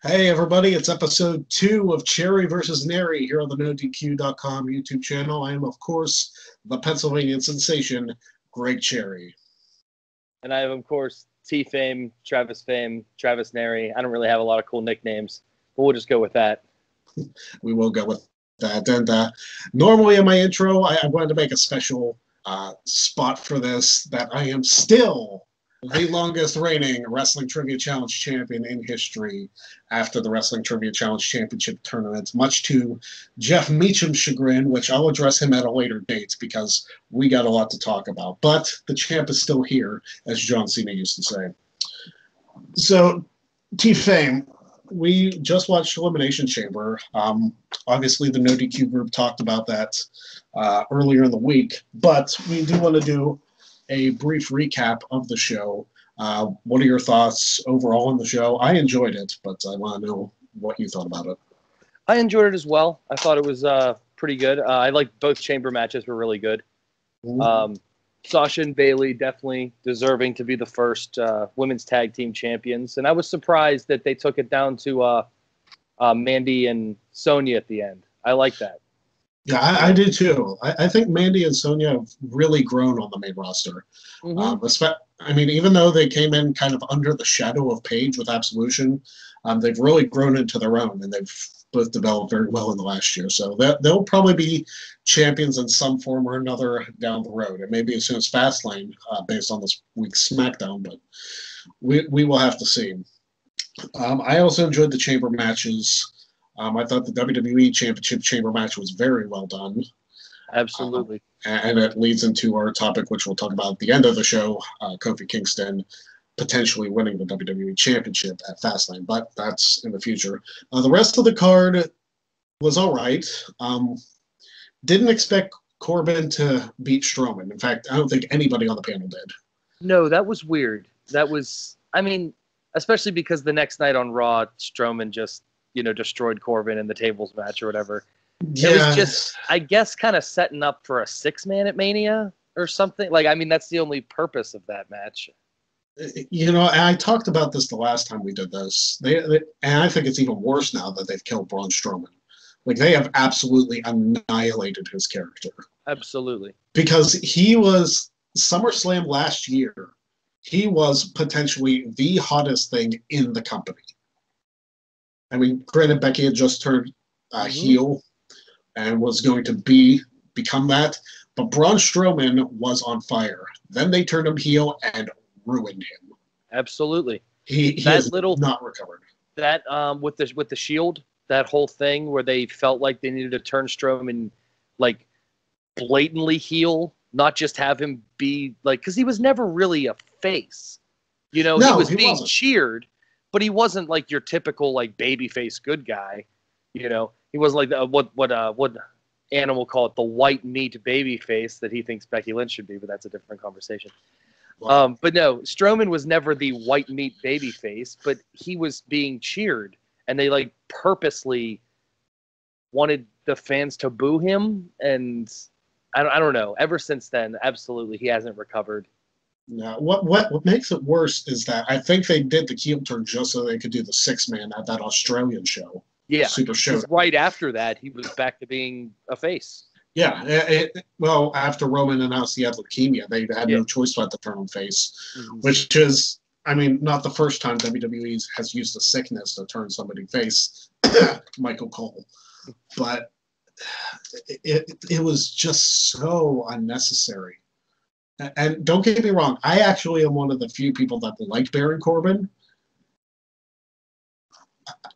Hey everybody, it's episode 2 of Cherry versus Narry here on the NoDQ.com YouTube channel. I am, of course, the Pennsylvania sensation, Greg Cherry. And I have, of course, T-Fame, Travis Narry. I don't really have a lot of cool nicknames, but we'll just go with that. We will go with that. And normally in my intro, I wanted to make a special spot for this, that I am still the longest reigning Wrestling Trivia Challenge champion in history after the Wrestling Trivia Challenge Championship tournament, much to Jeff Meacham's chagrin, which I'll address him at a later date because we got a lot to talk about. But the champ is still here, as John Cena used to say. So, T-Fame, we just watched Elimination Chamber. Obviously, the No DQ group talked about that earlier in the week, but we do want to do a brief recap of the show. What are your thoughts overall on the show? I enjoyed it, but I want to know what you thought about it. I enjoyed it as well. I thought it was pretty good. I liked both chamber matches were really good. Sasha and Bayley definitely deserving to be the first women's tag team champions. And I was surprised that they took it down to Mandy and Sonya at the end. I like that. Yeah, I do too. I think Mandy and Sonya have really grown on the main roster. I mean, even though they came in kind of under the shadow of Paige with Absolution, they've really grown into their own, and they've both developed very well in the last year. So they'll probably be champions in some form or another down the road. It may be as soon as Fastlane, based on this week's SmackDown, but we will have to see. I also enjoyed the chamber matches. I thought the WWE Championship Chamber match was very well done. Absolutely. And it leads into our topic, which we'll talk about at the end of the show, Kofi Kingston potentially winning the WWE Championship at Fastlane, but that's in the future. The rest of the card was all right. Didn't expect Corbin to beat Strowman. In fact, I don't think anybody on the panel did. No, that was weird. That was, I mean, especially because the next night on Raw, Strowman just destroyed Corbin in the tables match or whatever. Yeah. It was just, I guess, kind of setting up for a 6-man at Mania or something. Like, I mean, that's the only purpose of that match. And I talked about this the last time we did this. And I think it's even worse now that they've killed Braun Strowman. Like, they have absolutely annihilated his character. Absolutely. Because he was, SummerSlam last year, he was potentially the hottest thing in the company. I mean, granted, Becky had just turned heel and was going to become that, but Braun Strowman was on fire. Then they turned him heel and ruined him. Absolutely. He has not recovered. That with the Shield, that whole thing where they felt like they needed to turn Strowman like blatantly heel, not just have him be like, because he was never really a face. He was being cheered. But he wasn't like your typical like babyface good guy, He wasn't like what Animal call it, the white meat babyface that he thinks Becky Lynch should be. But that's a different conversation. Wow. But no, Strowman was never the white meat babyface, but he was being cheered, and they like purposely wanted the fans to boo him. And I don't know. Ever since then, absolutely, he hasn't recovered. No, what makes it worse is that I think they did the heel turn just so they could do the 6-man at that Australian show. Yeah, Super Show. Right after that, he was back to being a face. Yeah, well, after Roman announced he had leukemia, they had no choice but to turn him face, which is, I mean, not the first time WWE has used a sickness to turn somebody face, Michael Cole, but it was just so unnecessary. And don't get me wrong, I actually am one of the few people that like Baron Corbin.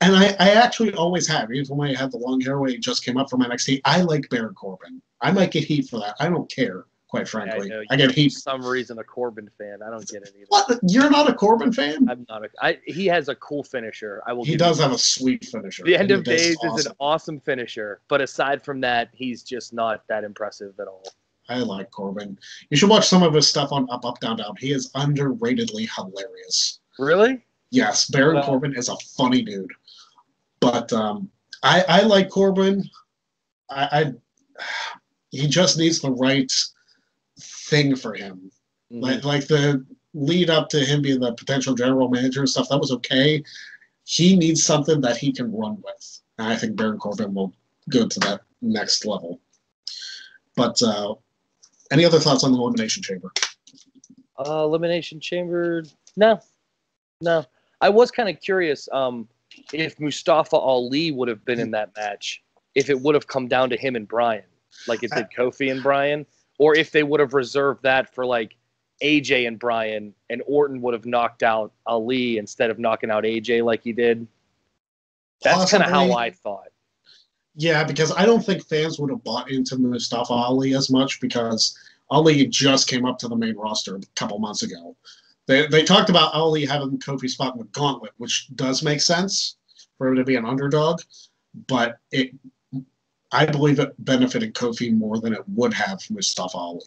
And I actually always have. Even when I had the long hair when he just came up from NXT, I like Baron Corbin. I might get heat for that. I don't care, quite frankly. Yeah, I get heat. For some reason, a Corbin fan. I don't get it either. What? You're not a Corbin fan? I'm not. He has a cool finisher. He does have a sweet finisher. The End of Days is an awesome finisher. But aside from that, he's just not that impressive at all. I like Corbin. You should watch some of his stuff on Up, Up, Down, Down. He is underratedly hilarious. Really? Yes, Baron Corbin is a funny dude. But I like Corbin. He just needs the right thing for him. Like the lead up to him being the potential general manager and stuff, that was okay. he needs something that he can run with. And I think Baron Corbin will go to that next level. But any other thoughts on the Elimination Chamber? Elimination Chamber? No. I was kind of curious if Mustafa Ali would have been in that match, if it would have come down to him and Bryan, like it did Kofi and Bryan, or if they would have reserved that for like AJ and Bryan, and Orton would have knocked out Ali instead of knocking out AJ like he did. That's kind of how I thought. Yeah, because I don't think fans would have bought into Mustafa Ali as much because Ali just came up to the main roster a couple months ago. They talked about Ali having Kofi spot in the gauntlet, which does make sense for him to be an underdog, but I believe it benefited Kofi more than it would have Mustafa Ali.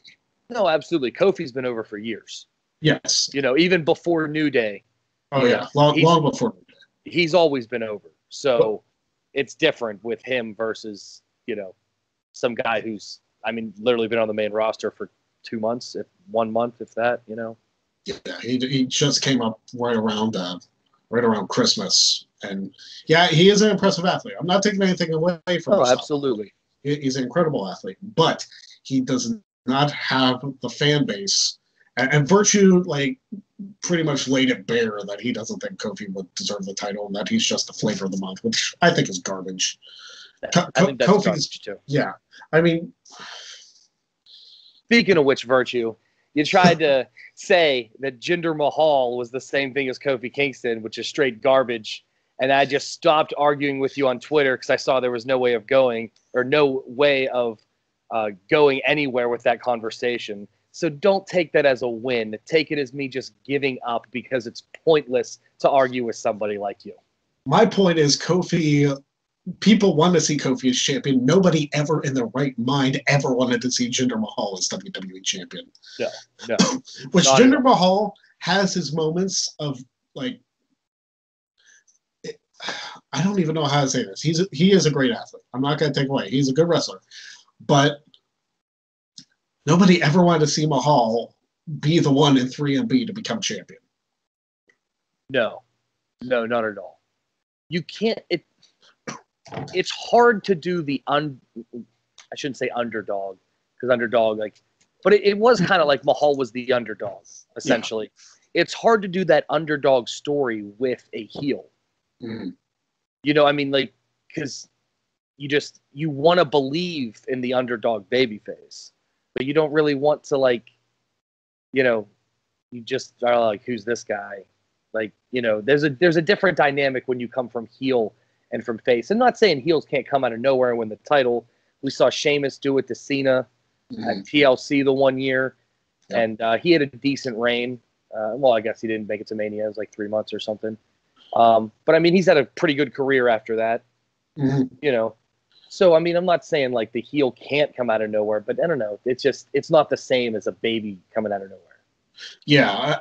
No, absolutely. Kofi's been over for years. Yes. Even before New Day. Oh, yeah. Long before New Day. He's always been over. So it's different with him versus, some guy who's, literally been on the main roster for 2 months, 1 month, if that, Yeah, he just came up right around Christmas. And, yeah, he is an impressive athlete. I'm not taking anything away from him. Oh, absolutely. He's an incredible athlete. But he does not have the fan base. And Virtue, pretty much laid it bare that he doesn't think Kofi would deserve the title and that he's just the flavor of the month, which I think is garbage. I think that's garbage, too. Yeah. Speaking of which, Virtue, you tried to say that Jinder Mahal was the same thing as Kofi Kingston, which is straight garbage. And I just stopped arguing with you on Twitter because I saw there was no way of going anywhere with that conversation. So don't take that as a win. Take it as me just giving up because it's pointless to argue with somebody like you. My point is Kofi, people want to see Kofi as champion. Nobody ever in their right mind ever wanted to see Jinder Mahal as WWE champion. No. Which Jinder Mahal has his moments of I don't even know how to say this. He is a great athlete. I'm not going to take away. He's a good wrestler. But nobody ever wanted to see Mahal be the one in 3MB to become champion. No, not at all. You can't. It's hard to do the I shouldn't say underdog because underdog but it was kind of like Mahal was the underdog essentially. Yeah. It's hard to do that underdog story with a heel. Mm-hmm. Because you want to believe in the underdog babyface, but you don't really want to you just are like, who's this guy? There's a different dynamic when you come from heel and from face. I'm not saying heels can't come out of nowhere and win the title. We saw Sheamus do it to Cena at TLC the 1 year, and he had a decent reign. I guess he didn't make it to Mania. It was 3 months or something. But he's had a pretty good career after that. Mm-hmm. So I'm not saying the heel can't come out of nowhere, but I don't know. It's not the same as a baby coming out of nowhere. Yeah,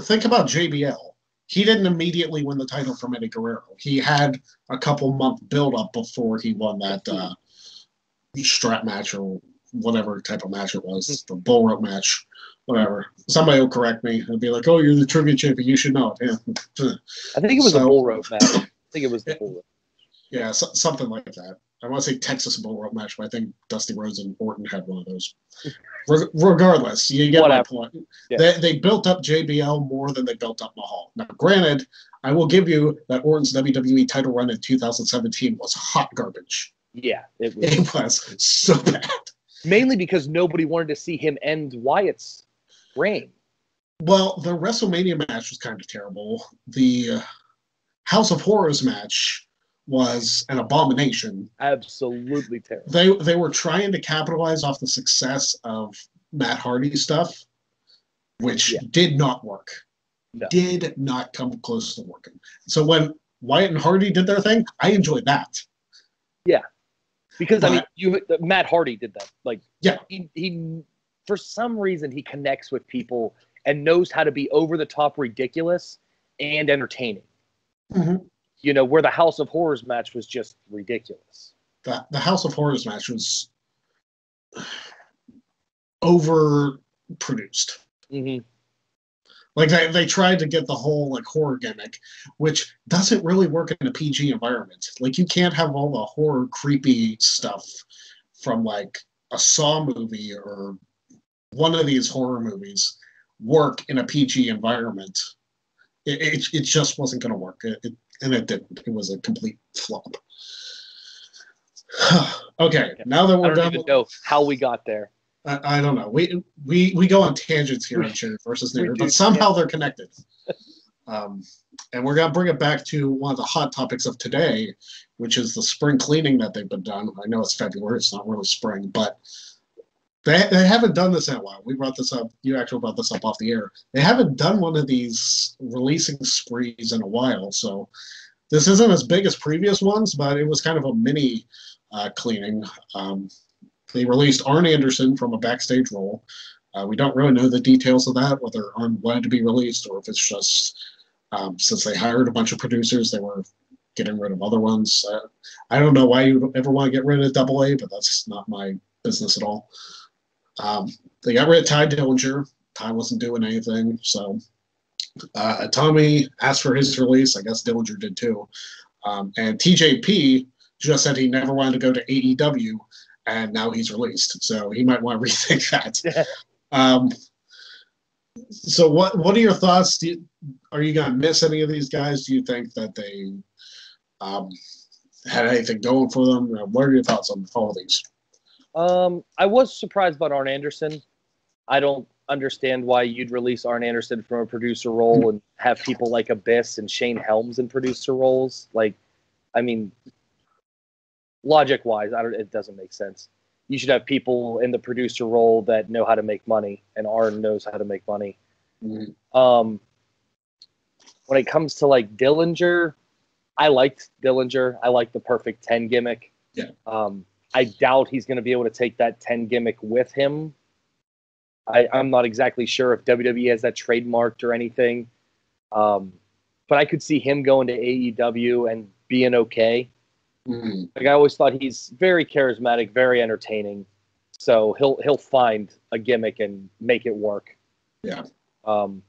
think about JBL. He didn't immediately win the title from Eddie Guerrero. He had a couple month build up before he won that strap match or whatever type of match it was, the bull rope match, whatever. Somebody will correct me and be like, "Oh, you're the trivia champion. You should know it." Yeah. I think it was a bull rope match. I think it was the bull rope. Yeah, something like that. I want to say Texas bull rope match, but I think Dusty Rhodes and Orton had one of those. Regardless, you get my point. Yeah. They built up JBL more than they built up Mahal. Now, granted, I will give you that Orton's WWE title run in 2017 was hot garbage. Yeah, it was so bad. Mainly because nobody wanted to see him end Wyatt's reign. Well, the WrestleMania match was kind of terrible. The House of Horrors match was an abomination. Absolutely terrible. They were trying to capitalize off the success of Matt Hardy's stuff, which did not work. No. Did not come close to working. So when Wyatt and Hardy did their thing, I enjoyed that. Yeah. Because Matt Hardy did that. He for some reason he connects with people and knows how to be over the top ridiculous and entertaining. Mm-hmm. Where the House of Horrors match was just ridiculous. The House of Horrors match was overproduced. Mm-hmm. Like they tried to get the whole like horror gimmick, which doesn't really work in a PG environment. Like you can't have all the horror creepy stuff from like a Saw movie or one of these horror movies work in a PG environment. It just wasn't going to work. And it didn't. It was a complete flop. Okay, now that we're I don't done, even know how we got there. I don't know. We go on tangents here on Cherry versus Narry, but somehow they're connected. And we're gonna bring it back to one of the hot topics of today, which is the spring cleaning that they've been done. I know it's February; it's not really spring, but they haven't done this in a while. We brought this up. You actually brought this up off the air. They haven't done one of these releasing sprees in a while, so this isn't as big as previous ones, but it was kind of a mini cleaning. They released Arn Anderson from a backstage role. We don't really know the details of that, whether Arn wanted to be released or if it's just since they hired a bunch of producers, they were getting rid of other ones. I don't know why you would ever want to get rid of Double A, but that's not my business at all. They got rid of Ty Dillinger. Ty wasn't doing anything, so Tommy asked for his release. I guess Dillinger did too. And TJP just said he never wanted to go to AEW, and now he's released. So he might want to rethink that. So what are your thoughts? Are you going to miss any of these guys? Do you think that they had anything going for them? What are your thoughts on all of these? I was surprised about Arn Anderson. I don't understand why you'd release Arn Anderson from a producer role and have people like Abyss and Shane Helms in producer roles. Like, I mean, logic-wise, it doesn't make sense. You should have people in the producer role that know how to make money, and Arn knows how to make money. Mm-hmm. When it comes to like Dillinger, I liked Dillinger. I like the Perfect 10 gimmick. Yeah. I doubt he's going to be able to take that 10 gimmick with him. I'm not exactly sure if WWE has that trademarked or anything. But I could see him going to AEW and being okay. Mm-hmm. Like I always thought he's very charismatic, very entertaining. So he'll find a gimmick and make it work. Yeah. And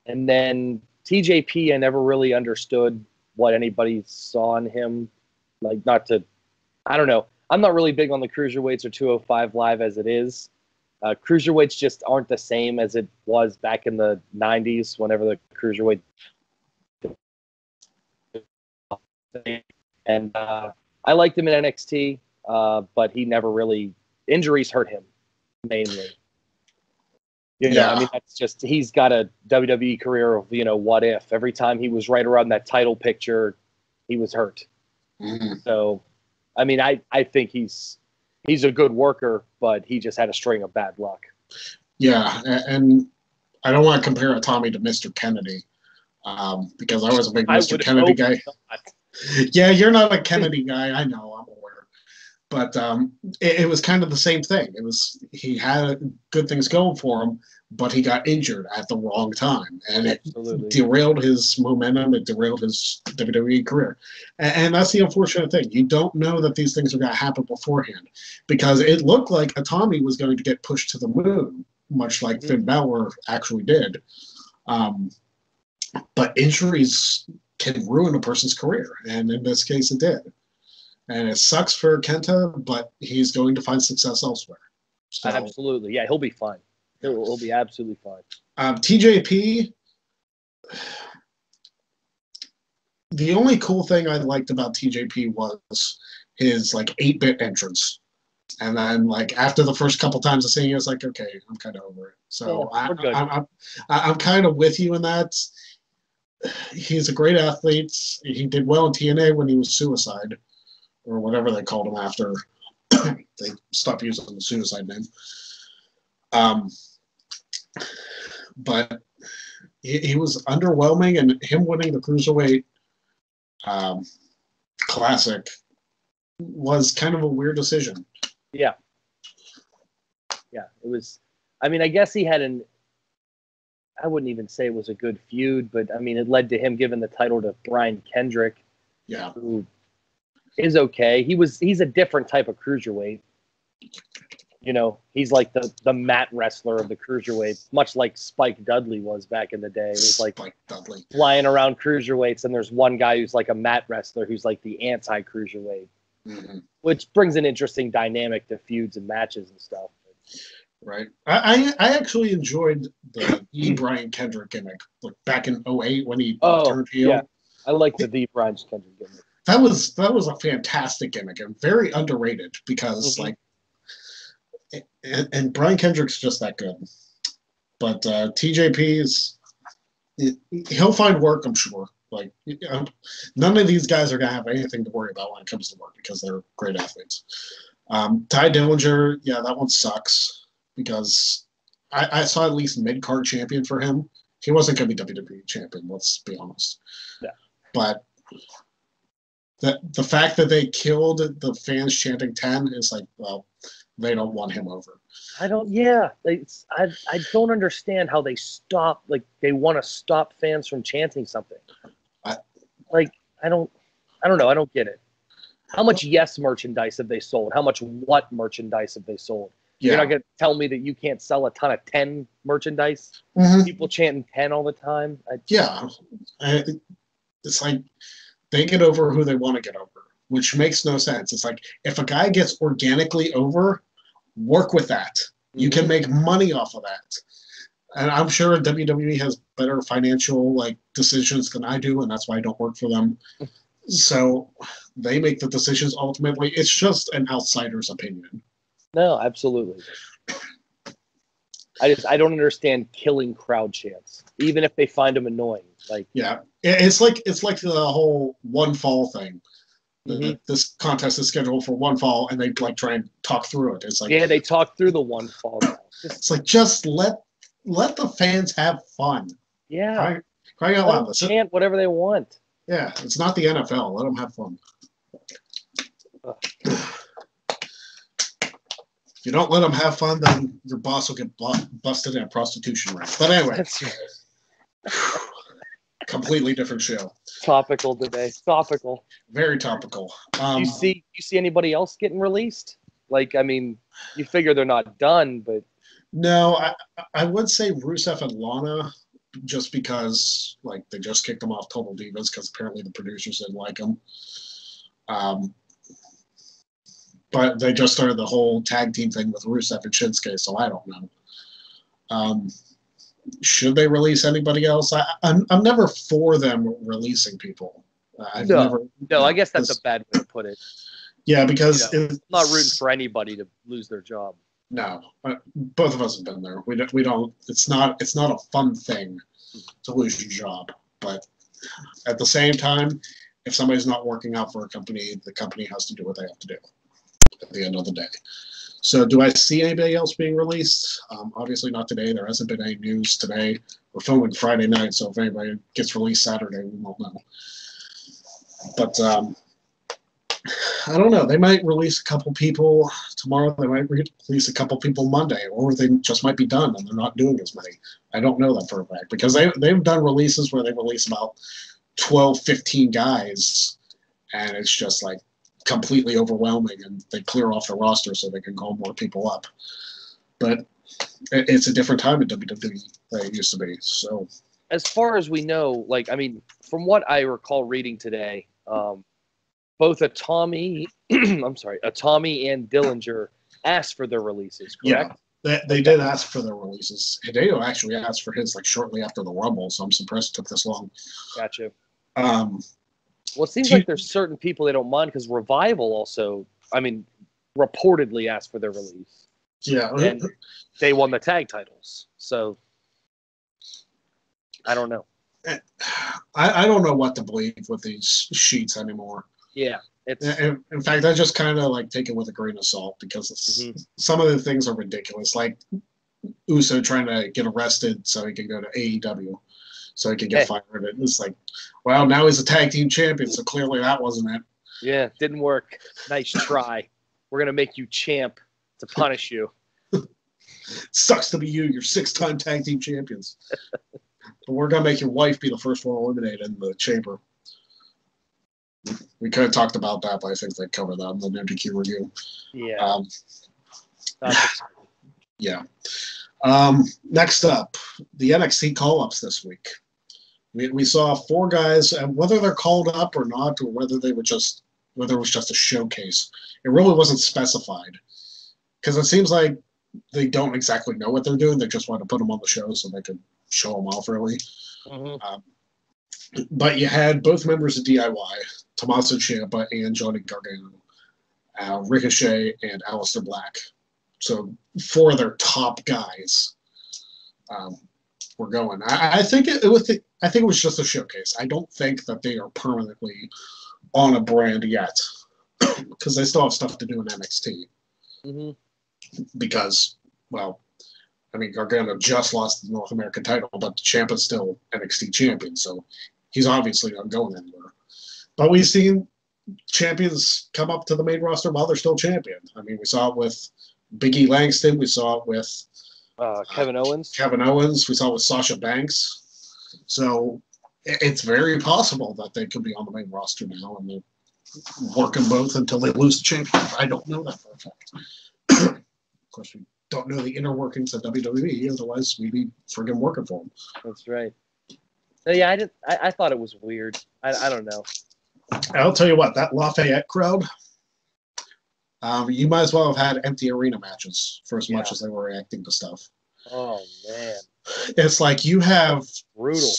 then TJP, I never really understood what anybody saw in him. Like I don't know. I'm not really big on the cruiserweights or 205 Live as it is. Cruiserweights just aren't the same as it was back in the 90s whenever the cruiserweight. And I liked him in NXT, but he never really – injuries hurt him mainly. You know, I mean, that's just – he's got a WWE career of, what if. Every time he was right around that title picture, he was hurt. Mm-hmm. So, I mean, I think he's a good worker, but he just had a string of bad luck. Yeah, and I don't want to compare a Tommy to Mr. Kennedy because I was a big Mr. Kennedy guy. Yeah, you're not a Kennedy guy. I know, I'm aware. But it was kind of the same thing. He had good things going for him, but he got injured at the wrong time. And it derailed his momentum. It derailed his WWE career. And that's the unfortunate thing. You don't know that these things are going to happen beforehand because it looked like Tommy was going to get pushed to the moon, much like Finn Balor actually did. But injuries can ruin a person's career, and in this case, it did. And it sucks for Kenta, but he's going to find success elsewhere. So, absolutely, yeah, he'll be fine. He'll be absolutely fine. TJP, the only cool thing I liked about TJP was his 8-bit entrance. And then after the first couple times of seeing it, I was like, okay, I'm kind of over it. So I'm kind of with you in that. He's a great athlete. He did well in TNA when he was Suicide, or whatever they called him after they stopped using the Suicide name. But he was underwhelming, and him winning the Cruiserweight Classic was kind of a weird decision. Yeah. Yeah, it was. I mean, I guess he had I wouldn't even say it was a good feud, but I mean, it led to him giving the title to Brian Kendrick. Yeah. Who is okay. He's a different type of cruiserweight. You know, he's like the mat wrestler of the cruiserweight, much like Spike Dudley was back in the day. It was like Spike Dudley flying around cruiserweights, and there's one guy who's like a mat wrestler who's like the anti-cruiserweight, which brings an interesting dynamic to feuds and matches and stuff. Right. I actually enjoyed the Brian Kendrick gimmick, like back in 2008 when he turned heel. Yeah, I like the Brian Kendrick gimmick. That was a fantastic gimmick and very underrated because like. And Brian Kendrick's just that good. But TJP he'll find work, I'm sure. Like, none of these guys are going to have anything to worry about when it comes to work because they're great athletes. Ty Dillinger, yeah, that one sucks because I saw at least mid-card champion for him. He wasn't going to be WWE champion, let's be honest. Yeah. But the fact that they killed the fans chanting 10 is like, well, they don't want him over. I don't don't understand how they stop. Like they want to stop fans from chanting something. I don't know. I don't get it. How much Yes merchandise have they sold? How much What merchandise have they sold? Yeah. You're not going to tell me that you can't sell a ton of 10 merchandise? People chanting 10 all the time? It's like they get over who they want to get over, which makes no sense. It's like if a guy gets organically over, work with that. You can make money off of that. And I'm sure WWE has better financial decisions than I do, and that's why I don't work for them. So they make the decisions ultimately. It's just an outsider's opinion. No, absolutely. I don't understand killing crowd chants, even if they find them annoying. It's like the whole one fall thing. This contest is scheduled for one fall, and they try and talk through it. It's like they talk through the one fall. It's like just let the fans have fun. Yeah, crying out loud. Chant whatever they want. Yeah, it's not the NFL. Let them have fun. If you don't let them have fun, then your boss will get busted in a prostitution ring. But anyway, that's right. Completely different show. Topical today. Topical. Very topical. You see anybody else getting released? You figure they're not done, but no, I would say Rusev and Lana, just because they just kicked them off Total Divas because apparently the producers didn't like them. But they just started the whole tag team thing with Rusev and Shinsuke, so I don't know. Should they release anybody else? I'm never for them releasing people. I guess that's a bad way to put it. Yeah, because I'm not rooting for anybody to lose their job. No, both of us have been there. We don't. It's not a fun thing to lose your job. But at the same time, if somebody's not working out for a company, the company has to do what they have to do at the end of the day. So do I see anybody else being released? Obviously not today. There hasn't been any news today. We're filming Friday night, so if anybody gets released Saturday, we won't know. But I don't know. They might release a couple people tomorrow. They might release a couple people Monday, or they just might be done and they're not doing as many. I don't know that for a fact because they've done releases where they release about 12, 15 guys, and it's just completely overwhelming, and they clear off the roster so they can call more people up. But it's a different time at WWE than it used to be. So, as far as we know, from what I recall reading today, both Atami and Dillinger asked for their releases, correct? Yeah, they did ask for their releases. Hideo actually asked for his shortly after the Rumble, so I'm surprised it took this long. Gotcha. Well, it seems like there's certain people they don't mind because Revival also, reportedly asked for their release. Yeah. And they won the tag titles. So, I don't know. I don't know what to believe with these sheets anymore. Yeah. In fact, I just kind of take it with a grain of salt because some of the things are ridiculous. Like Uso trying to get arrested so he can go to AEW. So he could get fired. It's well, now he's a tag team champion, so clearly that wasn't it. Yeah, didn't work. Nice try. We're going to make you champ to punish you. Sucks to be you. You're 6-time tag team champions. But we're going to make your wife be the first one eliminated in the chamber. We could have talked about that, but I think they covered that in the NXT review. Yeah. That's Yeah. Next up, the NXT call-ups this week. We saw 4 guys, and whether they're called up or not, or whether it was just a showcase, it really wasn't specified. Because it seems like they don't exactly know what they're doing. They just want to put them on the show so they could show them off early. But you had both members of DIY, Tommaso Ciampa and Johnny Gargano, Ricochet and Aleister Black. So 4 of their top guys were going. I think it was just a showcase. I don't think that they are permanently on a brand yet because they still have stuff to do in NXT. Because, well, I mean, Gargano just lost the North American title, but Ciampa's still NXT champion, so he's obviously not going anywhere. But we've seen champions come up to the main roster while they're still champion. I mean, we saw it with Big E Langston. We saw it with Kevin Owens. We saw it with Sasha Banks. So it's very possible that they could be on the main roster now, and they're working both until they lose the championship. I don't know that for a fact. Of course, we don't know the inner workings of WWE. Otherwise, we'd be friggin' working for them. That's right. So, yeah, I thought it was weird. I don't know. I'll tell you what, that Lafayette crowd, you might as well have had empty arena matches for as much as they were reacting to stuff. Oh, man. It's like you have... Brutal.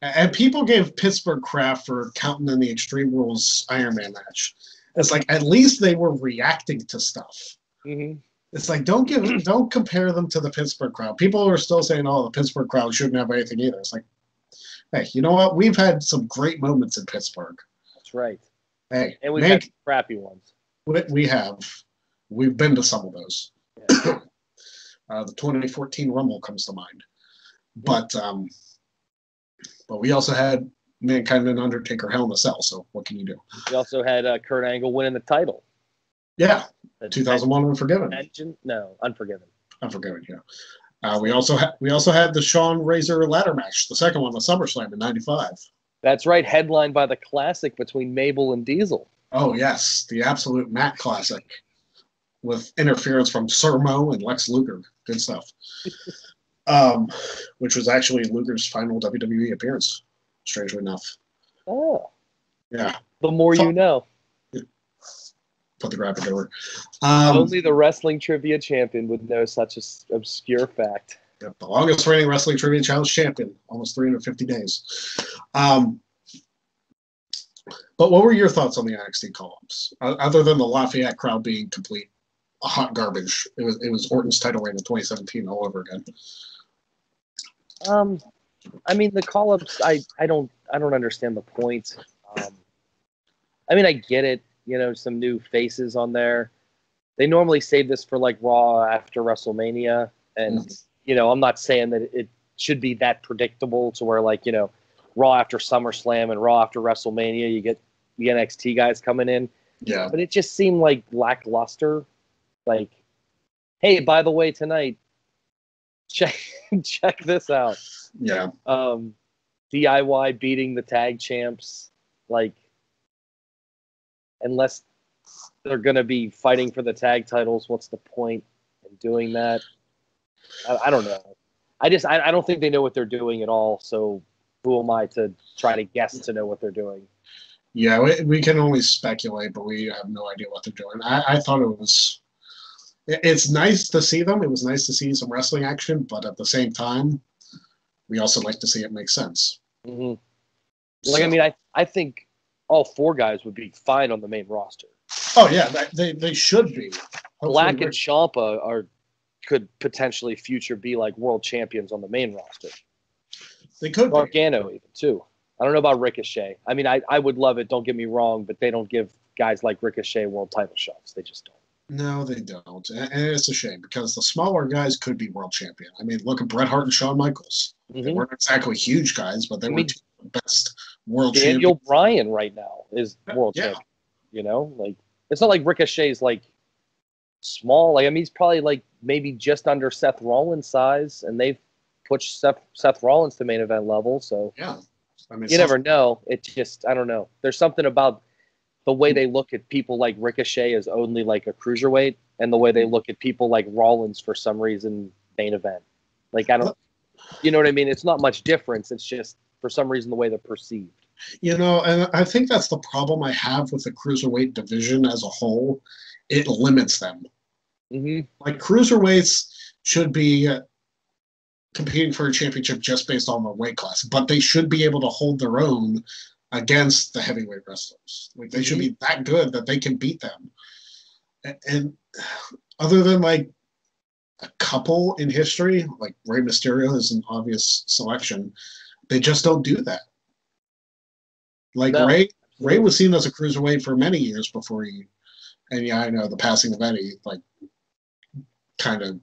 And people gave Pittsburgh crap for counting in the Extreme Rules Iron Man match. It's like, at least they were reacting to stuff. It's like, don't compare them to the Pittsburgh crowd. People are still saying, oh, the Pittsburgh crowd shouldn't have anything either. It's like, hey, you know what? We've had some great moments in Pittsburgh. That's right. Hey, and we've had crappy ones. We have. We've been to some of those. Yeah. The 2014 Rumble comes to mind. But we also had Mankind and Undertaker Hell in a Cell, so what can you do? We also had Kurt Angle winning the title. Yeah, 2001 Unforgiven. No, Unforgiven. Unforgiven, yeah. We also had the Shawn Razor ladder match, the second one, the SummerSlam in '95. That's right, headlined by the classic between Mabel and Diesel. Oh yes, the absolute Matt classic, with interference from Sir Mo and Lex Luger. Good stuff. Which was actually Luger's final WWE appearance, strangely enough. Oh. Yeah. The more you know. Put the graphic over. Only the wrestling trivia champion would know such an obscure fact. Yep, the longest reigning wrestling trivia challenge champion, almost 350 days. But what were your thoughts on the NXT call-ups? Other than the Lafayette crowd being complete hot garbage, it was Orton's title reign in 2017 all over again. I mean, the call-ups, I don't understand the point. I mean, I get it. You know, some new faces on there. They normally save this for like Raw after WrestleMania, and you know, I'm not saying that it should be that predictable to where like, you know, Raw after SummerSlam and Raw after WrestleMania, you get the NXT guys coming in. Yeah. But it just seemed like lackluster. Like, hey, by the way, tonight, check this out. Yeah. DIY beating the tag champs, like. Unless they're going to be fighting for the tag titles, what's the point in doing that? I don't know. I don't think they know what they're doing at all. So who am I to try to guess to know what they're doing? Yeah, we can only speculate, but we have no idea what they're doing. I thought it's nice to see them. It was nice to see some wrestling action, but at the same time, we also like to see it make sense. Mm-hmm. Like, I mean, I think all 4 guys would be fine on the main roster. Oh yeah, they should be. Hopefully Black and Ciampa could potentially be like world champions on the main roster. They could. Gargano even too. I don't know about Ricochet. I mean, I would love it. Don't get me wrong, but they don't give guys like Ricochet world title shots. They just don't. No, they don't, and it's a shame because the smaller guys could be world champion. I mean, look at Bret Hart and Shawn Michaels. Mm-hmm. They weren't exactly huge guys, but they were two of the best world champions. Daniel Bryan right now is world champion. You know, like it's not like Ricochet's like small. Like I mean, he's probably like maybe just under Seth Rollins' size, and they've pushed Seth Rollins to main event level. So yeah, I mean, you never know. It just I don't know. There's something about the way they look at people like Ricochet as only like a cruiserweight, and the way they look at people like Rollins for some reason main event. Like I don't, you know what I mean? It's not much difference. It's just for some reason the way they're perceived. You know, and I think that's the problem I have with the cruiserweight division as a whole. It limits them. Mm-hmm. Like cruiserweights should be competing for a championship just based on their weight class, but they should be able to hold their own against the heavyweight wrestlers. Like they should be that good that they can beat them. And other than like a couple in history, like Rey Mysterio is an obvious selection, they just don't do that. Like No. Ray was seen as a cruiserweight for many years before he, and yeah, I know the passing of Eddie like kind of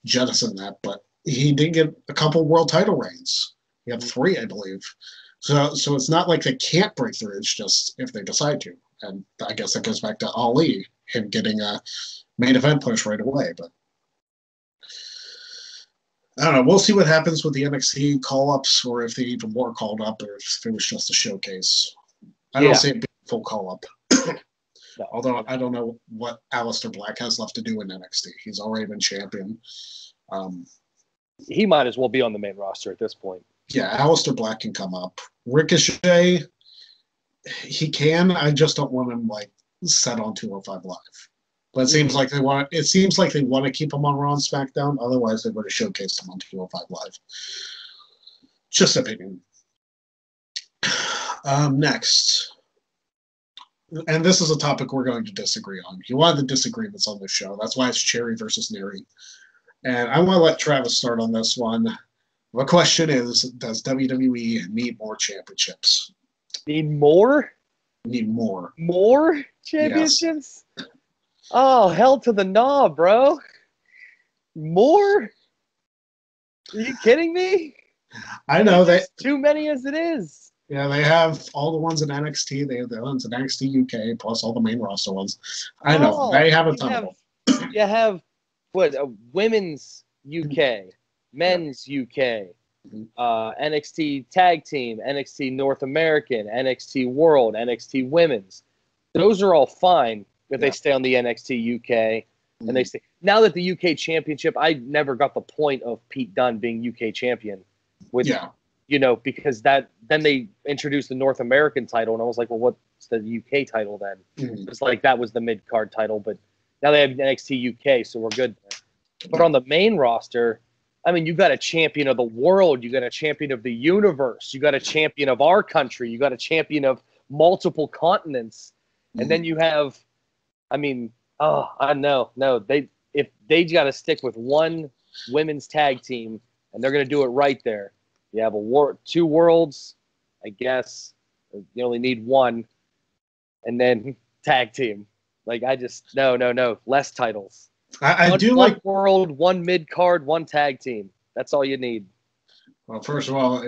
jettisoned that, but he did get a couple world title reigns. He had 3, I believe. So it's not like they can't break through. It's just if they decide to, and I guess that goes back to Ali, him getting a main event push right away. But I don't know. We'll see what happens with the NXT call-ups, or if they even more called up, or if it was just a showcase. I don't see it being a full call-up. No. Although I don't know what Aleister Black has left to do in NXT. He's already been champion. He might as well be on the main roster at this point. Yeah, Aleister Black can come up. Ricochet, he can. I just don't want him like set on 205 Live. But it seems like they want. It seems like they want to keep him on Raw and SmackDown. Otherwise, they would have showcased him on 205 Live. Just opinion. Next, and this is a topic we're going to disagree on. You wanted the disagreements on this show. That's why it's Cherry versus Narry. And I want to let Travis start on this one. The question is, does WWE need more championships? Need more? Need more. More championships? Yes. Oh, hell to the gnaw, bro. More? Are you kidding me? I know that. Too many as it is. Yeah, they have all the ones in NXT. They have the ones in NXT UK, plus all the main roster ones. I know. They have a ton of them. You have, what, women's UK, men's UK, NXT Tag Team, NXT North American, NXT World, NXT Women's. Those are all fine if they stay on the NXT UK. And they stay. Now that the UK Championship, I never got the point of Pete Dunne being UK champion. With, you know, because then they introduced the North American title, and I was like, well, what's the UK title then? It's like that was the mid-card title, but now they have NXT UK, so we're good there. But on the main roster, I mean, you got a champion of the world, you got a champion of the universe, you got a champion of our country, you got a champion of multiple continents, and then you have, I mean, if they got to stick with one women's tag team, and they're going to do it right there. You have two worlds, I guess. You only need one, and then tag team. Like I just no, less titles. I do like one world, one mid card, one tag team. That's all you need. Well, first of all,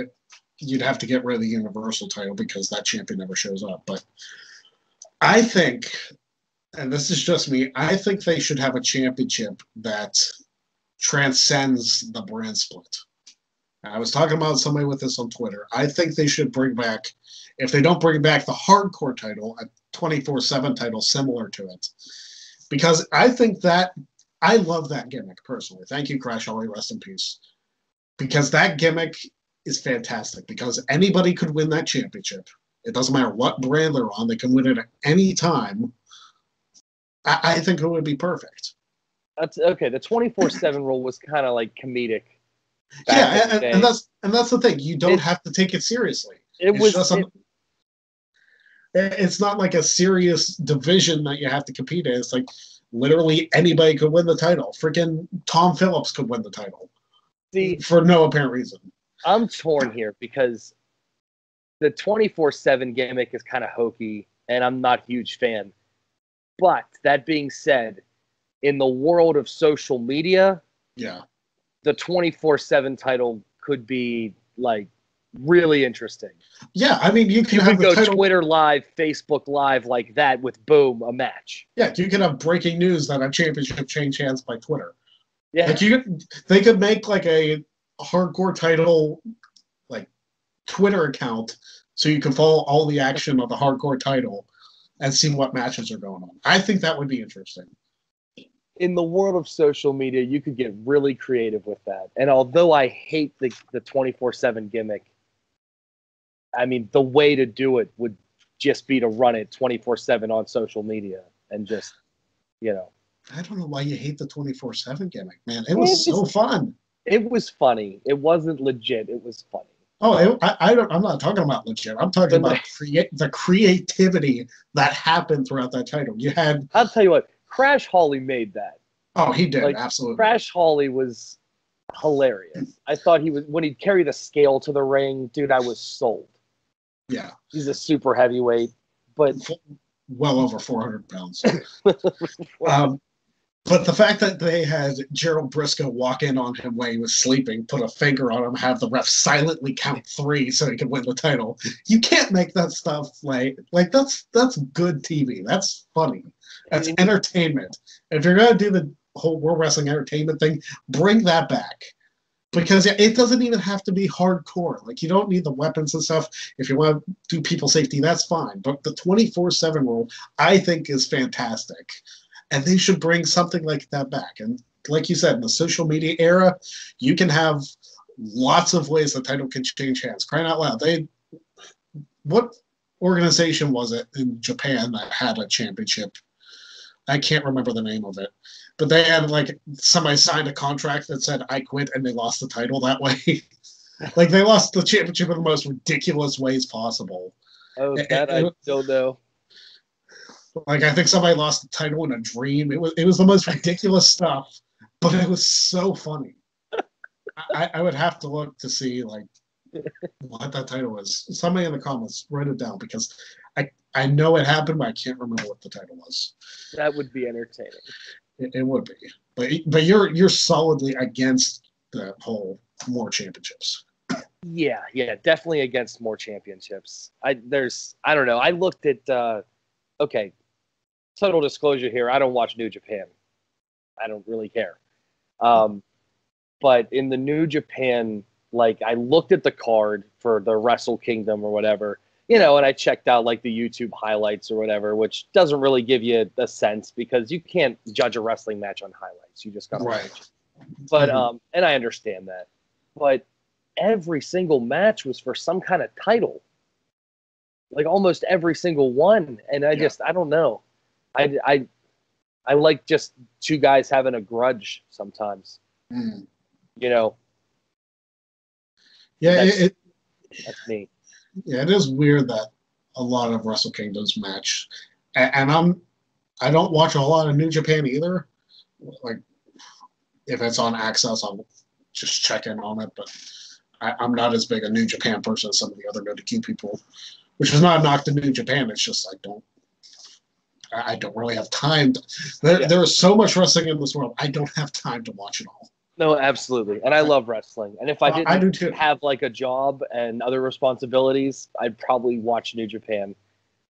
you'd have to get rid of the Universal title because that champion never shows up. But I think, and this is just me, I think they should have a championship that transcends the brand split. I was talking about somebody with this on Twitter. I think they should bring back, if they don't bring back the hardcore title, a 24/7 title similar to it. Because I think that, I love that gimmick personally. Thank you, Crash Holly, rest in peace. Because that gimmick is fantastic. Because anybody could win that championship. It doesn't matter what brand they're on. They can win it at any time. I think it would be perfect. That's okay. The 24/7 rule was kind of like comedic. Yeah, and that's the thing. You don't have to take it seriously. It's not like a serious division that you have to compete in. It's like literally anybody could win the title. Freaking Tom Phillips could win the title. See, for no apparent reason. I'm torn here because the 24/7 gimmick is kind of hokey, and I'm not a huge fan. But that being said, in the world of social media, the 24/7 title could be like really interesting. Yeah, I mean, you can have go Twitter Live, Facebook Live like that with boom, a match. Yeah, you can have breaking news that a championship changed hands by Twitter. Yeah, like they could make like a hardcore title like Twitter account so you can follow all the action of the hardcore title and see what matches are going on. I think that would be interesting. In the world of social media, you could get really creative with that. And although I hate the 24/7 gimmick, I mean, the way to do it would just be to run it 24/7 on social media and just, you know. I don't know why you hate the 24/7 gimmick, man. It was so fun. It was funny. It wasn't legit. It was funny. Oh, I'm not talking about legit. I'm talking about the creativity that happened throughout that title. You had. I'll tell you what. Crash Holly made that. Oh, he did, absolutely. Crash Holly was hilarious. I thought he was when he'd carry the scale to the ring, dude. I was sold. Yeah, he's a super heavyweight, but well over 400 pounds. But the fact that they had Gerald Briscoe walk in on him when he was sleeping, put a finger on him, have the ref silently count 3 so he could win the title. You can't make that stuff like that's good TV. That's funny. That's entertainment. If you're gonna do the whole World Wrestling Entertainment thing, bring that back. Because it doesn't even have to be hardcore. Like, you don't need the weapons and stuff. If you want to do people safety, that's fine. But the 24/7 rule, I think, is fantastic. And they should bring something like that back. And like you said, in the social media era, you can have lots of ways the title can change hands. Crying out loud. What organization was it in Japan that had a championship? I can't remember the name of it. But they had, like, somebody signed a contract that said, I quit, and they lost the title that way. Like, they lost the championship in the most ridiculous ways possible. Oh, that I don't know. Like, I think somebody lost the title in a dream. It was the most ridiculous stuff, but it was so funny. I would have to look to see, like, what that title was. Somebody in the comments, write it down, because I know it happened, but I can't remember what the title was. That would be entertaining. It would be. But you're solidly against the whole more championships. Yeah, definitely against more championships. I don't know. I looked at okay, total disclosure here, I don't watch New Japan. I don't really care. But in the New Japan, like, I looked at the card for the Wrestle Kingdom or whatever, and I checked out, like, the YouTube highlights or whatever, which doesn't really give you a sense because you can't judge a wrestling match on highlights. You just got to watch it. But, and I understand that. But every single match was for some kind of title. Like, almost every single one. And I don't know. I like just two guys having a grudge sometimes. Yeah, that's me. Yeah, it is weird that a lot of Wrestle Kingdoms match, and I don't watch a lot of New Japan either. Like, if it's on Access, I'll just check in on it. But I'm not as big a New Japan person as some of the other no-DQ people, which is not a knock to New Japan. It's just I don't really have time. There is so much wrestling in this world. I don't have time to watch it all. No, absolutely. And I love wrestling. And if I do didn't too. have, like, a job and other responsibilities, I'd probably watch New Japan.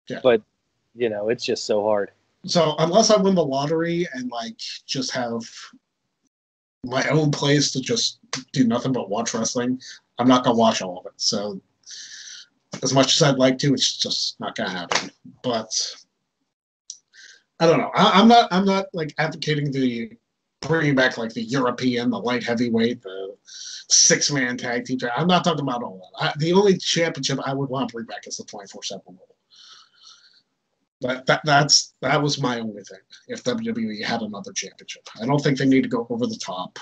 Yeah. But, it's just so hard. So unless I win the lottery and, like, just have my own place to just do nothing but watch wrestling, I'm not going to watch all of it. So as much as I'd like to, it's just not going to happen. But I don't know. I'm not like advocating bringing back, like, the European, the light heavyweight, the 6-man tag team. I'm not talking about all that. The only championship I would want to bring back is the 24/7 rule. But that was my only thing. If WWE had another championship, I don't think they need to go over the top.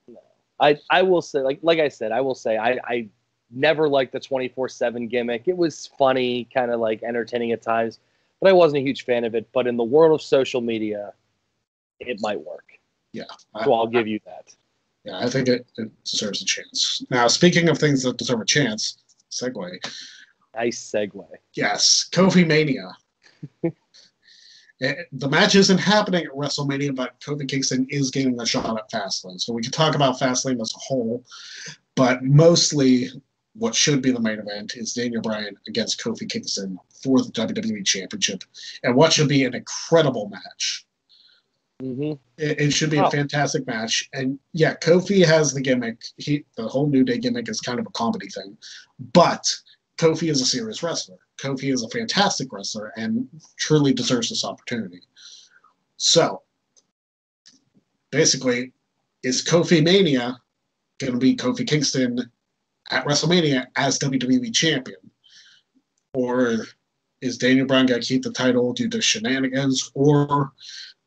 No. I will say, like I said, I never liked the 24/7 gimmick. It was funny, kind of, like, entertaining at times, but I wasn't a huge fan of it. But in the world of social media, it might work. Yeah. So I'll give you that. Yeah, I think it deserves a chance. Now, speaking of things that deserve a chance, segue. Nice segue. Yes, KofiMania. The match isn't happening at WrestleMania, but Kofi Kingston is getting a shot at Fastlane. So we can talk about Fastlane as a whole, but mostly what should be the main event is Daniel Bryan against Kofi Kingston for the WWE Championship, and what should be an incredible match. Mm-hmm. It should be a fantastic match. And yeah, Kofi has the gimmick. The whole New Day gimmick is kind of a comedy thing. But Kofi is a serious wrestler. Kofi is a fantastic wrestler and truly deserves this opportunity. So, basically, is KofiMania going to be Kofi Kingston at WrestleMania as WWE Champion? Or is Daniel Bryan going to keep the title due to shenanigans? Or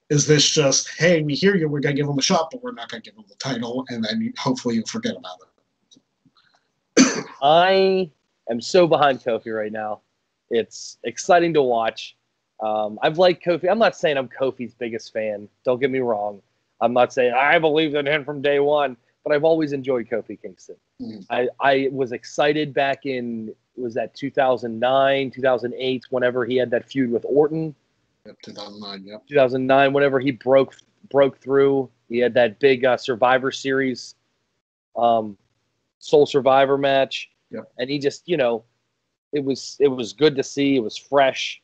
is this just, hey, we hear you, we're going to give him a shot, but we're not going to give him the title, and then hopefully you'll forget about it? I am so behind Kofi right now. It's exciting to watch. I've liked Kofi. I'm not saying I'm Kofi's biggest fan. Don't get me wrong. I'm not saying I believed in him from day one, but I've always enjoyed Kofi Kingston. I was excited back in, was that 2009, 2008, whenever he had that feud with Orton. Yep, 2009, yep. 2009, whenever he broke through. He had that big Survivor Series Soul Survivor match. Yep. And he just, it was good to see. It was fresh.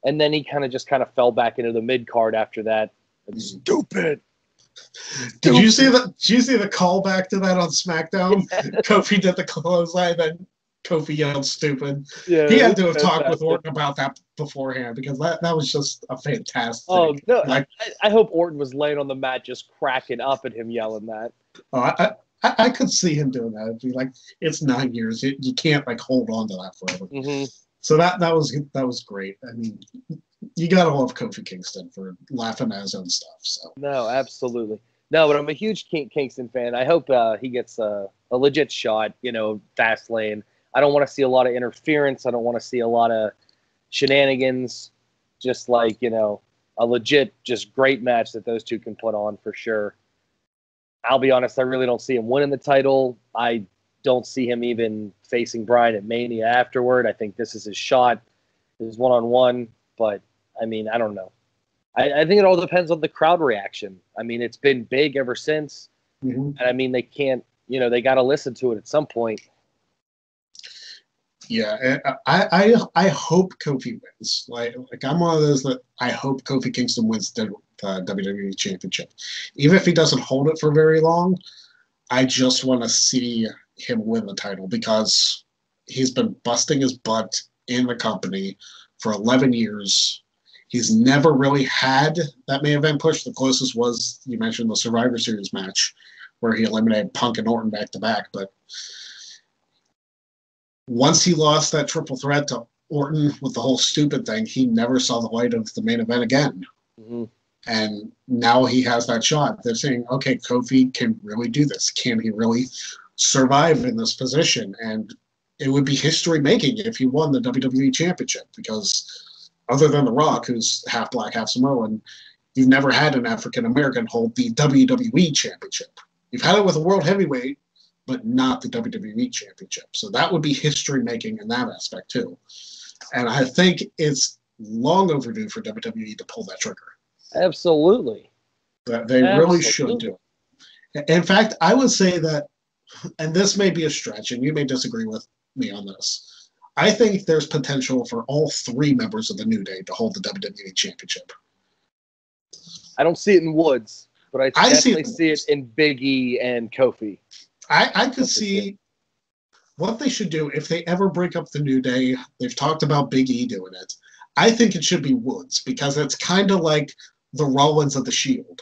And then he kind of fell back into the mid card after that. Stupid. Did you see the callback to that on SmackDown? Yeah. Kofi did the clothesline, then Kofi yelled "stupid." Yeah, he had to have talked with Orton about that beforehand, because that was just a fantastic. Oh no! I hope Orton was laying on the mat just cracking up at him yelling that. Oh, I could see him doing that. It'd be like, it's 9 years. You can't hold on to that forever. Mm-hmm. So that was great. I mean, you gotta love Kofi Kingston for laughing at his own stuff. So no, absolutely no. But I'm a huge Kingston fan. I hope he gets a legit shot. Fast lane. I don't want to see a lot of interference. I don't want to see a lot of shenanigans. Just a legit, just great match that those two can put on for sure. I'll be honest, I really don't see him winning the title. I don't see him even facing Bryan at Mania afterward. I think this is his shot, his one-on-one. But, I mean, I don't know. I think it all depends on the crowd reaction. I mean, it's been big ever since. Mm-hmm. And, I mean, they can't, they got to listen to it at some point. Yeah, I hope Kofi wins. Like I'm one of those that I hope Kofi Kingston wins the WWE Championship. Even if he doesn't hold it for very long, I just want to see him win the title, because he's been busting his butt in the company for 11 years. He's never really had that main event push. The closest was, you mentioned, the Survivor Series match where he eliminated Punk and Orton back-to-back, but once he lost that triple threat to Orton with the whole stupid thing, he never saw the light of the main event again. Mm-hmm. And now he has that shot. They're saying, okay, Kofi can really do this. Can he really survive in this position? And it would be history-making if he won the WWE Championship, because other than The Rock, who's half black, half Samoan, you've never had an African-American hold the WWE Championship. You've had it with a World Heavyweight, but not the WWE Championship. So that would be history-making in that aspect, too. And I think it's long overdue for WWE to pull that trigger. Absolutely. They really should do it. In fact, I would say that, and this may be a stretch, and you may disagree with me on this, I think there's potential for all three members of the New Day to hold the WWE Championship. I don't see it in Woods, but I definitely see it in Big E and Kofi. I could see what they should do if they ever break up the New Day. They've talked about Big E doing it. I think it should be Woods, because it's kind of like the Rollins of the Shield.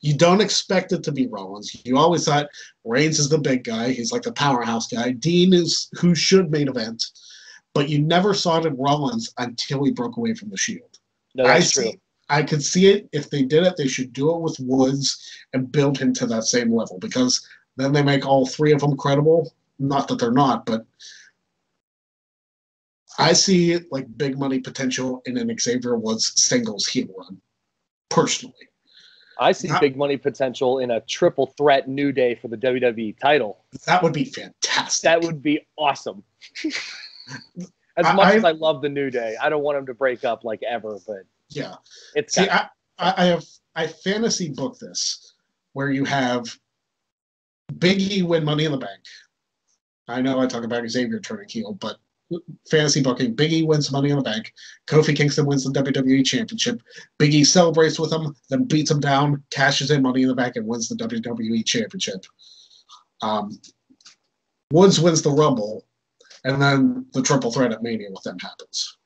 You don't expect it to be Rollins. You always thought Reigns is the big guy. He's like the powerhouse guy. Dean is who should main event. But you never saw it in Rollins until he broke away from the Shield. No, that's true. I could see it. If they did it, they should do it with Woods and build him to that same level, because then they make all three of them credible. Not that they're not, but I see big money potential in an Xavier Woods singles heel run, personally. I see big money potential in a triple threat New Day for the WWE title. That would be fantastic. That would be awesome. As much as I love the New Day, I don't want them to break up ever, but yeah. I fantasy book this where you have Big E win Money in the Bank. I know I talk about Xavier turning heel, but fantasy booking, Big E wins Money in the Bank. Kofi Kingston wins the WWE Championship. Big E celebrates with him, then beats him down, cashes in Money in the Bank, and wins the WWE Championship. Woods wins the Rumble, And then the triple threat at Mania with them happens.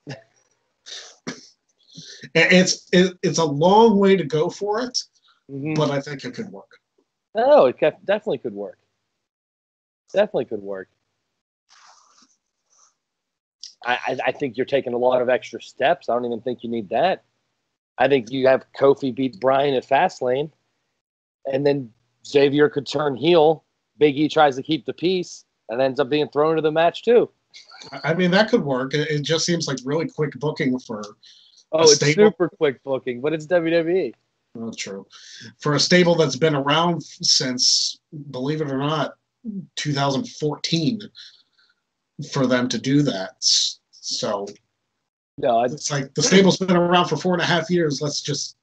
It's a long way to go for it, but I think it could work. Oh, it definitely could work. Definitely could work. I think you're taking a lot of extra steps. I don't even think you need that. I think you have Kofi beat Bryan at Fastlane, and then Xavier could turn heel. Big E tries to keep the peace and ends up being thrown into the match too. I mean, that could work. It just seems like really quick booking for it's super quick booking, but it's WWE. Oh, true. For a stable that's been around since, believe it or not, 2014, for them to do that. So no, it's like the stable's been around for 4.5 years. Let's just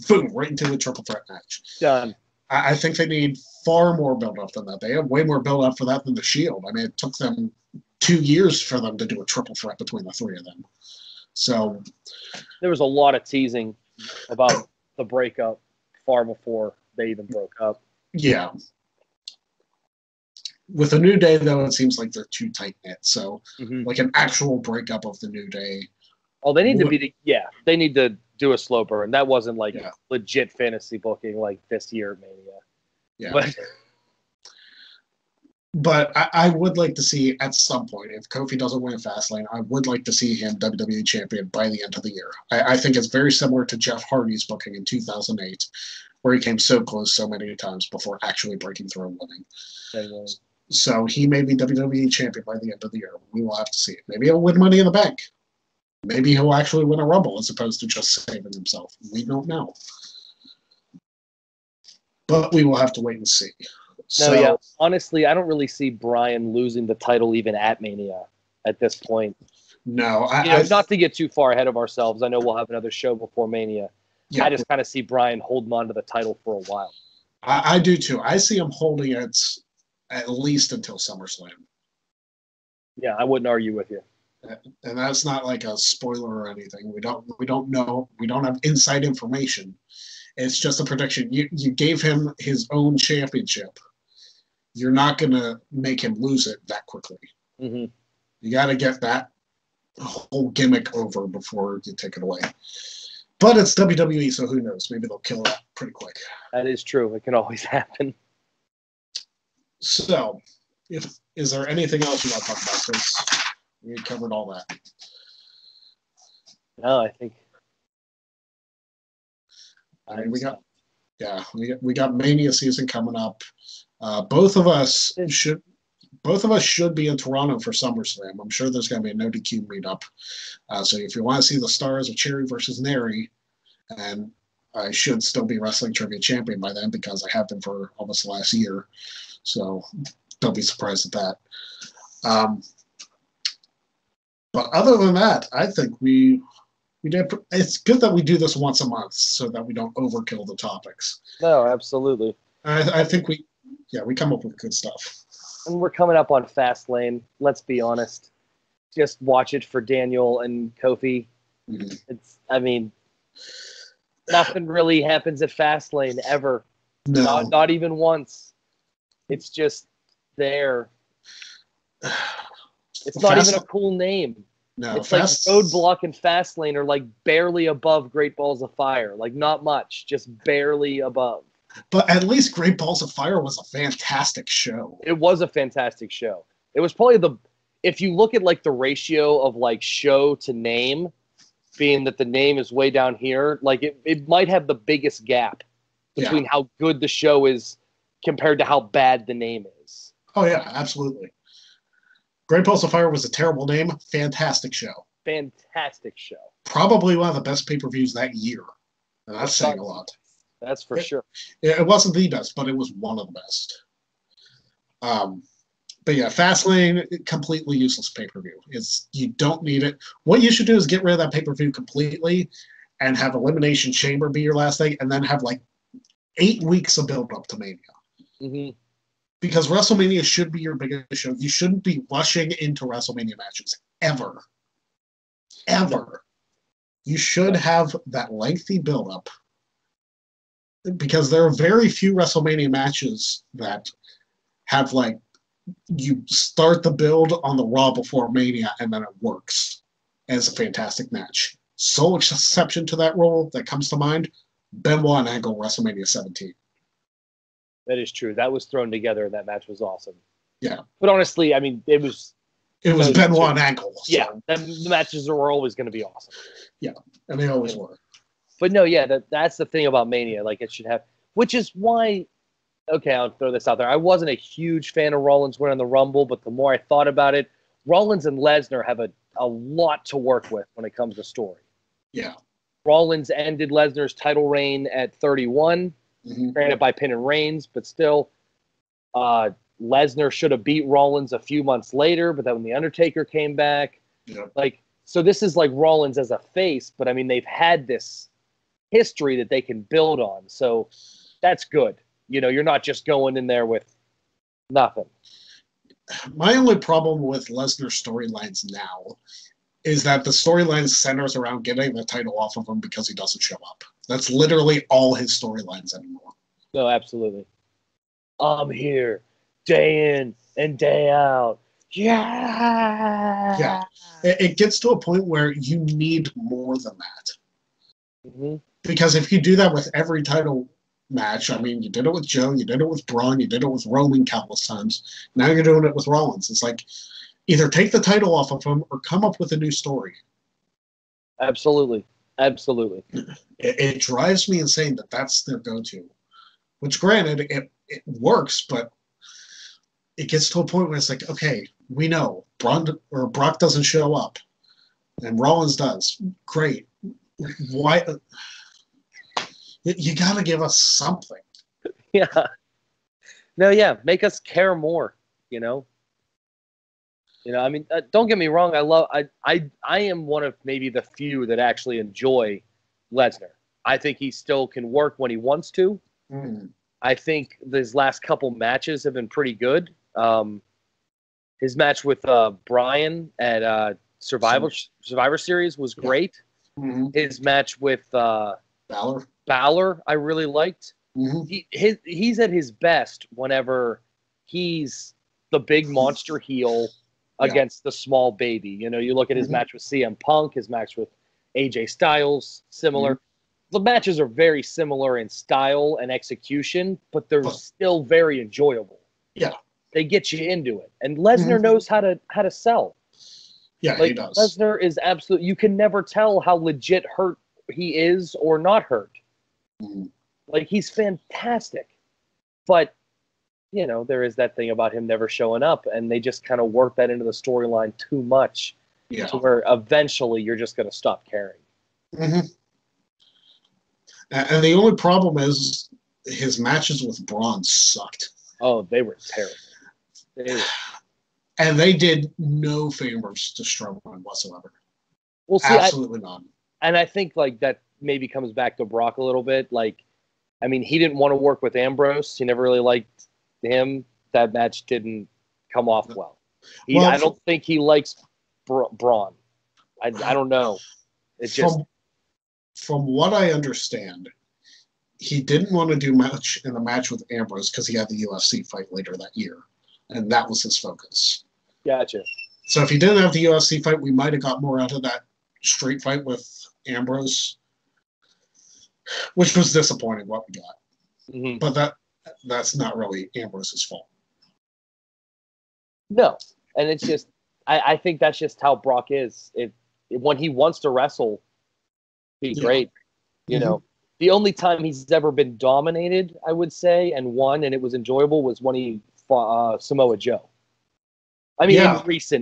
boom right into a triple threat match. Done. I think they need far more build up than that. They have way more build up for that than the Shield. I mean, it took them 2 years for them to do a triple threat between the three of them. So there was a lot of teasing about the breakup far before they even broke up. Yeah. With the New Day, though, it seems like they're too tight-knit. So, like an actual breakup of the New Day. Oh, they need they need to do a slow burn. That wasn't like legit fantasy booking like this year, Mania. Yeah. But I would like to see at some point, if Kofi doesn't win Fastlane, I would like to see him WWE champion by the end of the year. I think it's very similar to Jeff Hardy's booking in 2008, where he came so close so many times before actually breaking through and winning. So he may be WWE champion by the end of the year. We will have to see it. Maybe he'll win Money in the Bank. Maybe he'll actually win a Rumble as opposed to just saving himself. We don't know. But we will have to wait and see. Honestly, I don't really see Bryan losing the title even at Mania at this point. No. Not to get too far ahead of ourselves. I know we'll have another show before Mania. Yeah, I just kind of see Bryan holding on to the title for a while. I do too. I see him holding it at least until SummerSlam. Yeah, I wouldn't argue with you. And that's not like a spoiler or anything. We don't know. We don't have inside information. It's just a prediction. You gave him his own championship. You're not going to make him lose it that quickly. You got to get that whole gimmick over before you take it away. But it's WWE, so who knows? Maybe they'll kill it pretty quick. That is true. It can always happen. So, is there anything else you want to talk about? Because we covered all that. No, I think. We got Mania season coming up. Both of us should be in Toronto for SummerSlam. I'm sure there's going to be a no DQ meetup. So if you want to see the stars of Cherry versus Narry, and I should still be wrestling trivia champion by then because I have been for almost the last year. So don't be surprised at that. But other than that, I think we did. It's good that we do this once a month so that we don't overkill the topics. No, absolutely. I think we come up with good stuff. And we're coming up on Fastlane. Let's be honest. Just watch it for Daniel and Kofi. Nothing really happens at Fastlane ever. No. Not even once. It's just there. It's not even a cool name. No, it's like Roadblock and Fastlane are like barely above Great Balls of Fire. Like not much, just barely above. But at least Great Balls of Fire was a fantastic show. It was a fantastic show. It was probably if you look at like the ratio of like show to name, being that the name is way down here, like it might have the biggest gap between how good the show is compared to how bad the name is. Oh yeah, absolutely. Great Balls of Fire was a terrible name. Fantastic show. Fantastic show. Probably one of the best pay-per-views that year. And that's saying a lot. That's for sure. It wasn't the best, but it was one of the best. But yeah, Fastlane, completely useless pay-per-view. You don't need it. What you should do is get rid of that pay-per-view completely and have Elimination Chamber be your last thing, and then have like 8 weeks of build-up to Mania. Because WrestleMania should be your biggest show. You shouldn't be rushing into WrestleMania matches. Ever. Ever. You should have that lengthy build-up. Because there are very few WrestleMania matches that have like you start the build on the Raw before Mania, and then it works as a fantastic match. Sole exception to that rule that comes to mind, Benoit and Angle WrestleMania 17. That is true. That was thrown together, and that match was awesome. Yeah. But honestly, I mean, it was Benoit and Angle. So. Yeah, the matches were always going to be awesome. Yeah, and they always were. But no, yeah, that's the thing about Mania. Like, it should have, which is why, okay, I'll throw this out there. I wasn't a huge fan of Rollins winning the Rumble, but the more I thought about it, Rollins and Lesnar have a lot to work with when it comes to story. Yeah. Rollins ended Lesnar's title reign at 31, granted by pin and Reigns, but still, Lesnar should have beat Rollins a few months later, but then when The Undertaker came back, so this is like Rollins as a face, but I mean, they've had this history that they can build on, so that's good. You know, you're not just going in there with nothing. My only problem with Lesnar's storylines now is that the storyline centers around getting the title off of him because he doesn't show up. That's literally all his storylines anymore. No, absolutely. I'm here day in and day out. Yeah. Yeah. It gets to a point where you need more than that. Because if you do that with every title match, I mean, you did it with Joe, you did it with Braun, you did it with Roman countless times. Now you're doing it with Rollins. It's like, either take the title off of him or come up with a new story. Absolutely. Absolutely. It drives me insane that that's their go-to. Which, granted, it works, but it gets to a point where it's like, okay, we know Brock doesn't show up, and Rollins does. Great. Why? You got to give us something. Yeah. No, yeah. Make us care more, you know? You know, I mean, don't get me wrong. I am one of maybe the few that actually enjoy Lesnar. I think he still can work when he wants to. I think his last couple matches have been pretty good. His match with Bryan at Survivor Series was great. His match with Balor, I really liked. He's at his best whenever he's the big monster heel against the small baby. You know, you look at his match with CM Punk, his match with AJ Styles, similar. The matches are very similar in style and execution, but they're still very enjoyable. Yeah. They get you into it. And Lesnar knows how to sell. Yeah, like, he does. Lesnar is absolutely, you can never tell how legit hurt he is or not hurt. Like, he's fantastic. But, you know, there is that thing about him never showing up, and they just kind of work that into the storyline too much to where eventually you're just going to stop caring. And the only problem is his matches with Braun sucked. Oh, they were terrible. And they did no favors to Strowman whatsoever. Well, see, absolutely none. And I think like that maybe comes back to Brock a little bit. Like, I mean, he didn't want to work with Ambrose. He never really liked him. That match didn't come off well. I don't think he likes Braun. I don't know. It just from what I understand, he didn't want to do much in the match with Ambrose because he had the UFC fight later that year, and that was his focus. Gotcha. So if he didn't have the UFC fight, we might have got more out of that street fight with Ambrose, which was disappointing what we got. But that's not really Ambrose's fault. No, and it's just I think that's just how Brock is. When he wants to wrestle, he's great. You know, the only time he's ever been dominated, I would say, and won, and it was enjoyable, was when he fought Samoa Joe. I mean,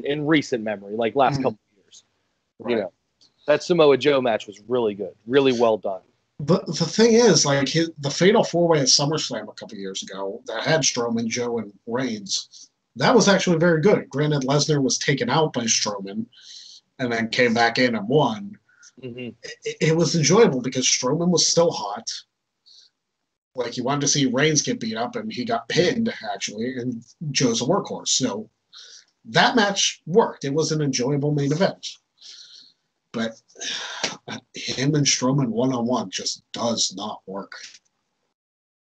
in recent memory, like last couple of years. Right. You know, that Samoa Joe match was really good, really well done. The thing is, like, the Fatal 4-Way at SummerSlam a couple of years ago that had Strowman, Joe, and Reigns, that was actually very good. Granted, Lesnar was taken out by Strowman and then came back in and won. It was enjoyable because Strowman was still hot. Like, you wanted to see Reigns get beat up, and he got pinned, actually, and Joe's a workhorse. So that match worked. It was an enjoyable main event. But him and Strowman one-on-one just does not work.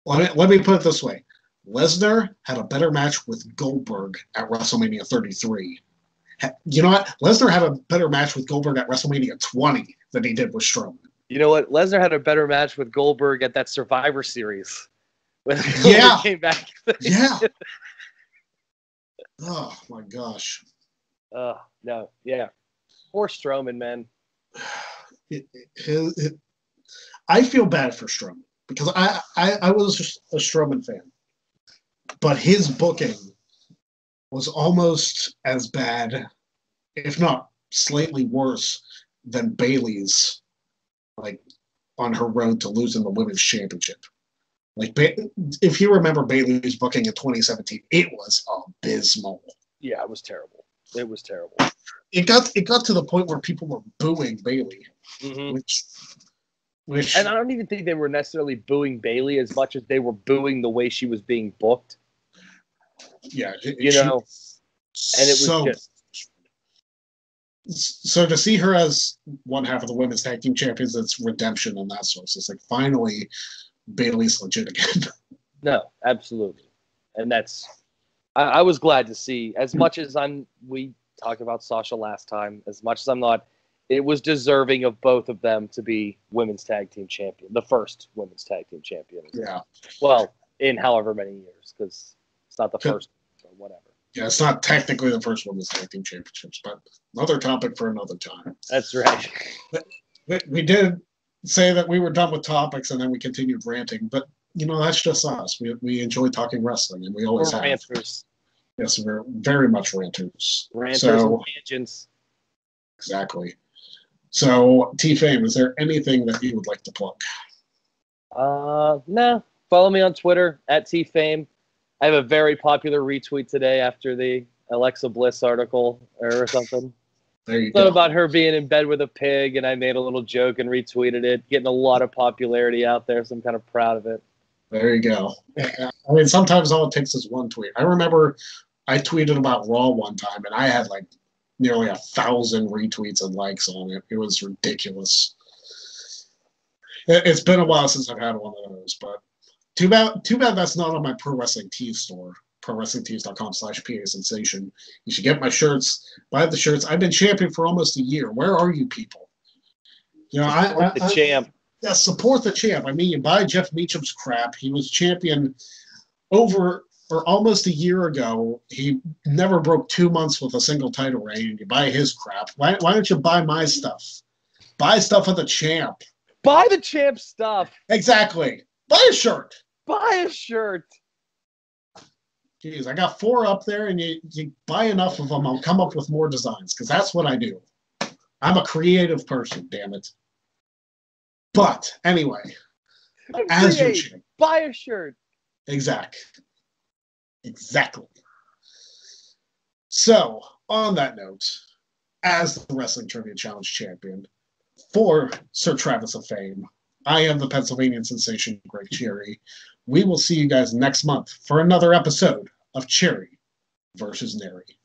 Let me put it this way. Lesnar had a better match with Goldberg at WrestleMania 33. You know what? Lesnar had a better match with Goldberg at WrestleMania 20 than he did with Strowman. You know what? Lesnar had a better match with Goldberg at that Survivor Series when Yeah. Goldberg came back. Yeah. Oh my gosh. No, yeah. Poor Strowman, man. I feel bad for Strowman because I was a Strowman fan, but his booking was almost as bad, if not slightly worse, than Bayley's, like, on her road to losing the women's championship. Like, if you remember Bayley's booking in 2017, it was abysmal. Yeah, it was terrible. It was terrible. It got to the point where people were booing Bayley, which and I don't even think they were necessarily booing Bayley as much as they were booing the way she was being booked. Yeah, and it was just. So to see her as one half of the women's tag team champions, it's redemption and that sort. So it's like finally Bayley's legit again. No, absolutely, and that's. I was glad to see. As much as we talked about Sasha last time. As much as I'm not, it was deserving of both of them to be women's tag team champion, the first women's tag team champion. Yeah. Well, in however many years, because it's not the first or whatever. Yeah, it's not technically the first women's tag team championships, but another topic for another time. That's right. We did say that we were done with topics, and then we continued ranting. But that's just us. We enjoy talking wrestling, and we always have. Ranters. Yes, we're very much ranters. Ranters and tangents. Exactly. So, T-Fame, is there anything that you would like to plug? No. Follow me on Twitter at T-Fame. I have a very popular retweet today after the Alexa Bliss article or something. There you go. Something about her being in bed with a pig, and I made a little joke and retweeted it, getting a lot of popularity out there, so I'm kind of proud of it. There you go. I mean, sometimes all it takes is one tweet. I remember I tweeted about Raw one time, and I had like nearly 1,000 retweets and likes on it. It was ridiculous. It's been a while since I've had one of those, but too bad that's not on my Pro Wrestling Tees store, prowrestlingtees.com/PA Sensation. You should get my shirts, buy the shirts. I've been champion for almost a year. Where are you people? Support the champ. Yeah, support the champ. I mean, you buy Jeff Meacham's crap. He was champion over or almost a year ago. He never broke 2 months with a single title reign. You buy his crap. Why don't you buy my stuff? Buy stuff of the champ. Buy the champ stuff. Exactly. Buy a shirt. Buy a shirt. Jeez, I got 4 up there, and you buy enough of them, I'll come up with more designs, because that's what I do. I'm a creative person, damn it. But anyway, as your champ, buy a shirt. Exactly. So, on that note, as the Wrestling Trivia Challenge champion for Sir Travis of Fame, I am the Pennsylvania sensation, Greg Cherry. We will see you guys next month for another episode of Cherry versus Narry.